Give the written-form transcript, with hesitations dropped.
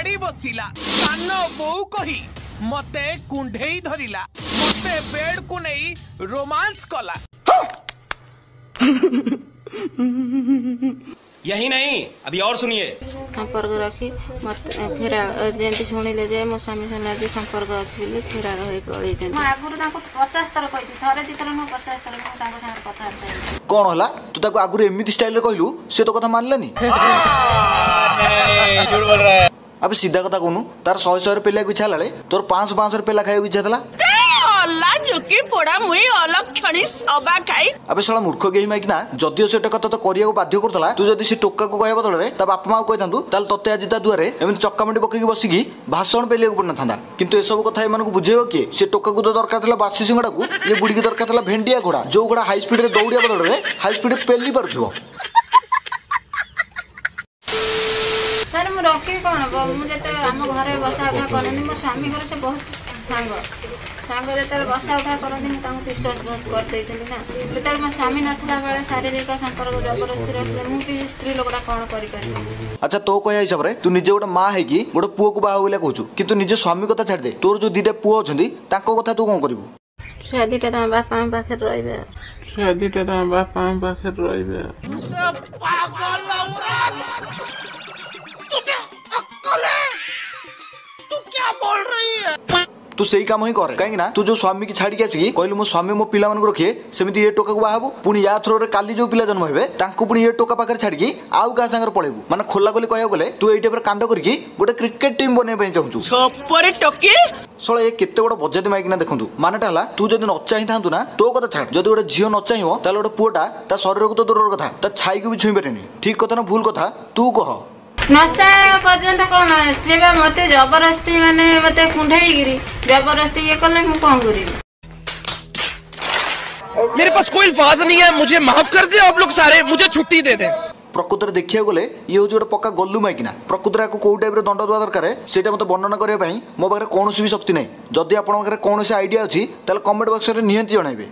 माड़ी बसिला कान बो कही मते कुंढेई धरिला मते बेड को नहीं रोमांस कला। यही नहीं अभी और सुनिए। संपर्क रखी मत फिर जेंति सुनिले जे मो स्वामी सला जे संपर्क अछि बोली फिर होई पळै जे म आगुरु ताको 50 थर कहिति थरे दितर न 50 थर म ताको संग कथा होता कोन होला तू ताको आगुरु एमिति स्टाइल रे कहलु से तो कथा मानलानी। नहीं झूठ बोल रहा है। अब सीधा कथा कहनु तार 100 रे पेला इच्छा लाले तोर 500 रे पेला खाय इच्छा थला अल्ला झुकी पोड़ा मुई अलक्षणी सबा खाई। अबे साला मूर्ख गेही माइकना जदियो से कथा तो करिया को बाध्य करतला तू जदी से टोका को कहबा बदले ता बाप मां को कहतांतु ताल तते आज ता दुआरे एमन चक्कामंडी पकई बसिकी भाषण पेले को पड़ना थांदा किंतु ए सब कथा एमन को बुझेयो के से टोका को तो दरकार थला बासी सिंगडा को ये बुडी के दरकार थला भेंडिया घोड़ा जो घोड़ा हाई स्पीड रे दौड़िया बदले हाई स्पीड पेली परथिवो। सर मु रखी कोन मु जते हम घरे बसा उठा करनी मो स्वामी घर से बहुत सांग सांग जते बसा उठा करनी मु तांको विश्वास बहुत कर देइतली ना जते मो स्वामी नथला बेले शारीरिक संपर्क जबरदस्ती रखले मु भी स्त्री लोकडा कोन करि पारि। अच्छा तो कहया हिसाब रे तू निजे गोटे मां है कि गोटे पुओ को बाहा होइला कहू किंतु निजे स्वामी कथा छाड़ दे तोर जो दीटा पुओ अछंदी ताको कथा तू कोन करबू। शादीटा त बापा पाखे रहबे शादीटा त बापा पाखे रहबे पागल औरत तुझे अक्ल है तू क्या बोल रही है। तू सही काम ही कर कहीं ना तू जो स्वामी की छाड़ी आसिकी कहलु मो स्वामी मो पिला मन को रखिए सेमिति ये टोका को बाहाबू पुनी या थ्रो रे काली जो पिला जन्म हेबे तांको पुनी ये टोका पाकर छाड़ी आउ का संगर पळेबू माने खोला खोली कहया गले तू एई टाइप रे कांड करकी गोटे क्रिकेट टीम बने पई चाहू छपरे टके सळे ए केते बड़ बजेट माइकना देखंतु मानेटा हला तू जदी न चाहि थांतु ना तो कथा छाड़ जदी गोटे झियो न चाहियो ताले गोटे पुओटा ता शरीर को तो दूर कथा ता छाई को भी छुई पारेनी ठीक कथा ना भूल कथा तू कह नचा पर्यंत कौन से मते जबरदस्ती माने मते कुंढई गिरी जबरदस्ती ये कले मु कोन करी। मेरे पास कोई अल्फाज नहीं है मुझे माफ कर दे आप लोग सारे मुझे छुट्टी दे दे। प्रकृत देखिया गले ये हो गोटे पक्का गल्लू माइकिना प्रकृत को कोउ टाइप रे दंड दवा दरकार सेटा मते वर्णना करिया पई मो पाखरे कोनोसी भी शक्ति नै जदि आपन पाखरे कोनोसी आईडिया अछि ताले कमेंट बॉक्स रे नियंती जणाइबे।